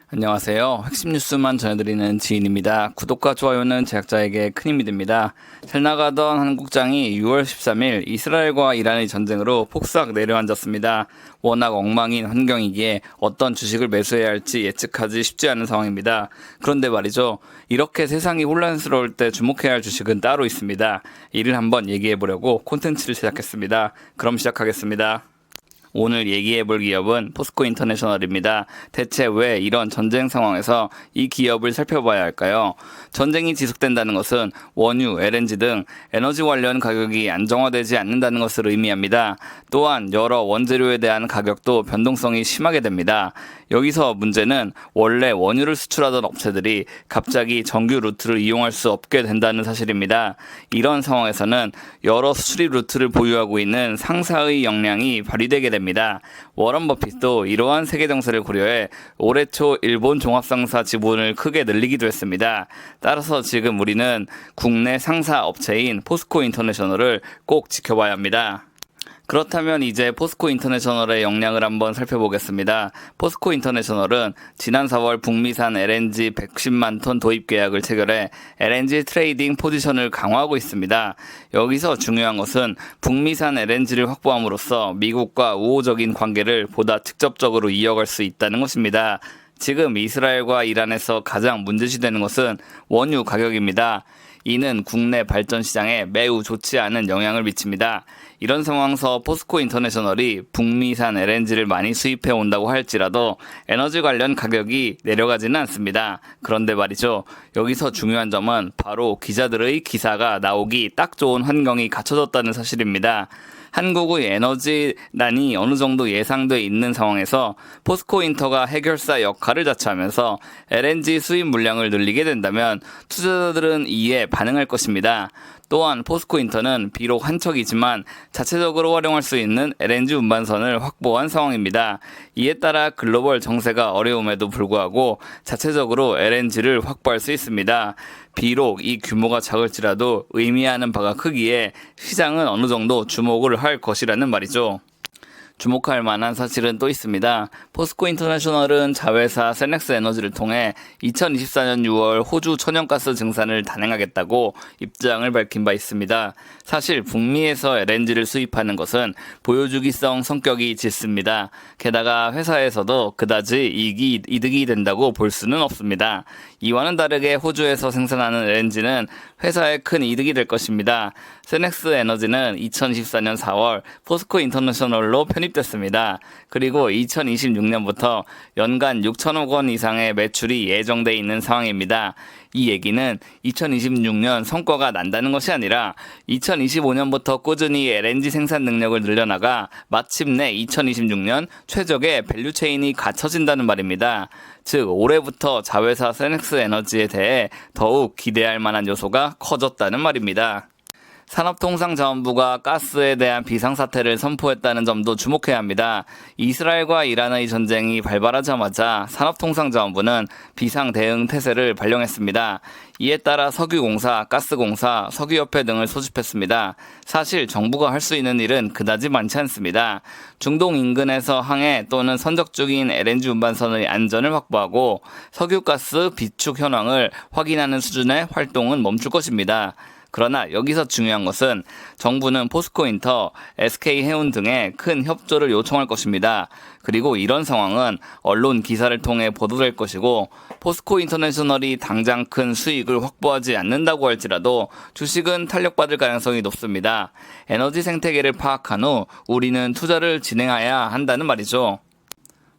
안녕하세요. 핵심 뉴스만 전해드리는 지인입니다. 구독과 좋아요는 제작자에게 큰 힘이 됩니다. 잘 나가던 한국장이 6월 13일 이스라엘과 이란의 전쟁으로 폭삭 내려앉았습니다. 워낙 엉망인 환경이기에 어떤 주식을 매수해야 할지 예측하기 쉽지 않은 상황입니다. 그런데 말이죠. 이렇게 세상이 혼란스러울 때 주목해야 할 주식은 따로 있습니다. 이를 한번 얘기해보려고 콘텐츠를 제작했습니다. 그럼 시작하겠습니다. 오늘 얘기해볼 기업은 포스코 인터내셔널입니다. 대체 왜 이런 전쟁 상황에서 이 기업을 살펴봐야 할까요? 전쟁이 지속된다는 것은 원유, LNG 등 에너지 관련 가격이 안정화되지 않는다는 것을 의미합니다. 또한 여러 원재료에 대한 가격도 변동성이 심하게 됩니다. 여기서 문제는 원래 원유를 수출하던 업체들이 갑자기 정규 루트를 이용할 수 없게 된다는 사실입니다. 이런 상황에서는 여러 수출입 루트를 보유하고 있는 상사의 역량이 발휘되게 됩니다. 워런 버핏도 이러한 세계 정세를 고려해 올해 초 일본 종합상사 지분을 크게 늘리기도 했습니다. 따라서 지금 우리는 국내 상사 업체인 포스코 인터내셔널을 꼭 지켜봐야 합니다. 그렇다면 이제 포스코 인터내셔널의 역량을 한번 살펴보겠습니다. 포스코 인터내셔널은 지난 4월 북미산 LNG 110만 톤 도입 계약을 체결해 LNG 트레이딩 포지션을 강화하고 있습니다. 여기서 중요한 것은 북미산 LNG를 확보함으로써 미국과 우호적인 관계를 보다 직접적으로 이어갈 수 있다는 것입니다. 지금 이스라엘과 이란에서 가장 문제시되는 것은 원유 가격입니다. 이는 국내 발전 시장에 매우 좋지 않은 영향을 미칩니다. 이런 상황에서 포스코 인터내셔널이 북미산 LNG를 많이 수입해 온다고 할지라도 에너지 관련 가격이 내려가지는 않습니다. 그런데 말이죠. 여기서 중요한 점은 바로 기자들의 기사가 나오기 딱 좋은 환경이 갖춰졌다는 사실입니다. 한국의 에너지난이 어느 정도 예상돼 있는 상황에서 포스코 인터가 해결사 역할을 자처하면서 LNG 수입 물량을 늘리게 된다면 투자자들은 이에 반응할 것입니다. 또한 포스코 인터는 비록 한 척이지만 자체적으로 활용할 수 있는 LNG 운반선을 확보한 상황입니다. 이에 따라 글로벌 정세가 어려움에도 불구하고 자체적으로 LNG를 확보할 수 있습니다. 비록 이 규모가 작을지라도 의미하는 바가 크기에 시장은 어느 정도 주목을 할 것이라는 말이죠. 주목할 만한 사실은 또 있습니다. 포스코 인터내셔널은 자회사 세넥스 에너지를 통해 2024년 6월 호주 천연가스 증산을 단행하겠다고 입장을 밝힌 바 있습니다. 사실 북미에서 LNG를 수입하는 것은 보여주기성 성격이 짙습니다. 게다가 회사에서도 그다지 이득이 된다고 볼 수는 없습니다. 이와는 다르게 호주에서 생산하는 LNG는 회사에 큰 이득이 될 것입니다. 세넥스 에너지는 2024년 4월 포스코 인터내셔널로 편입됐습니다. 그리고 2026년부터 연간 6천억 원 이상의 매출이 예정돼 있는 상황입니다. 이 얘기는 2026년 성과가 난다는 것이 아니라 2025년부터 꾸준히 LNG 생산 능력을 늘려나가 마침내 2026년 최적의 밸류체인이 갖춰진다는 말입니다. 즉 올해부터 자회사 세넥스 에너지에 대해 더욱 기대할 만한 요소가 커졌다는 말입니다. 산업통상자원부가 가스에 대한 비상사태를 선포했다는 점도 주목해야 합니다. 이스라엘과 이란의 전쟁이 발발하자마자 산업통상자원부는 비상대응 태세를 발령했습니다. 이에 따라 석유공사, 가스공사, 석유협회 등을 소집했습니다. 사실 정부가 할 수 있는 일은 그다지 많지 않습니다. 중동 인근에서 항해 또는 선적 중인 LNG 운반선의 안전을 확보하고 석유가스 비축 현황을 확인하는 수준의 활동은 멈출 것입니다. 그러나 여기서 중요한 것은 정부는 포스코 인터, SK 해운 등에 큰 협조를 요청할 것입니다. 그리고 이런 상황은 언론 기사를 통해 보도될 것이고 포스코 인터내셔널이 당장 큰 수익을 확보하지 않는다고 할지라도 주식은 탄력받을 가능성이 높습니다. 에너지 생태계를 파악한 후 우리는 투자를 진행해야 한다는 말이죠.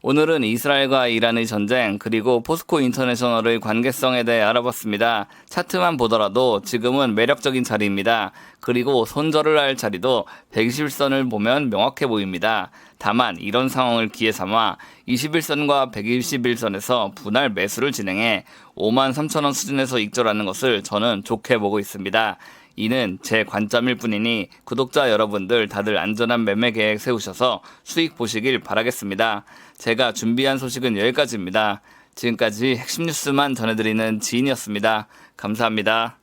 오늘은 이스라엘과 이란의 전쟁 그리고 포스코 인터내셔널의 관계성에 대해 알아봤습니다. 차트만 보더라도 지금은 매력적인 자리입니다. 그리고 손절을 할 자리도 121선을 보면 명확해 보입니다. 다만 이런 상황을 기회 삼아 21선과 121선에서 분할 매수를 진행해 53,000원 수준에서 익절하는 것을 저는 좋게 보고 있습니다. 이는 제 관점일 뿐이니 구독자 여러분들 다들 안전한 매매 계획 세우셔서 수익 보시길 바라겠습니다. 제가 준비한 소식은 여기까지입니다. 지금까지 핵심 뉴스만 전해드리는 지인이었습니다. 감사합니다.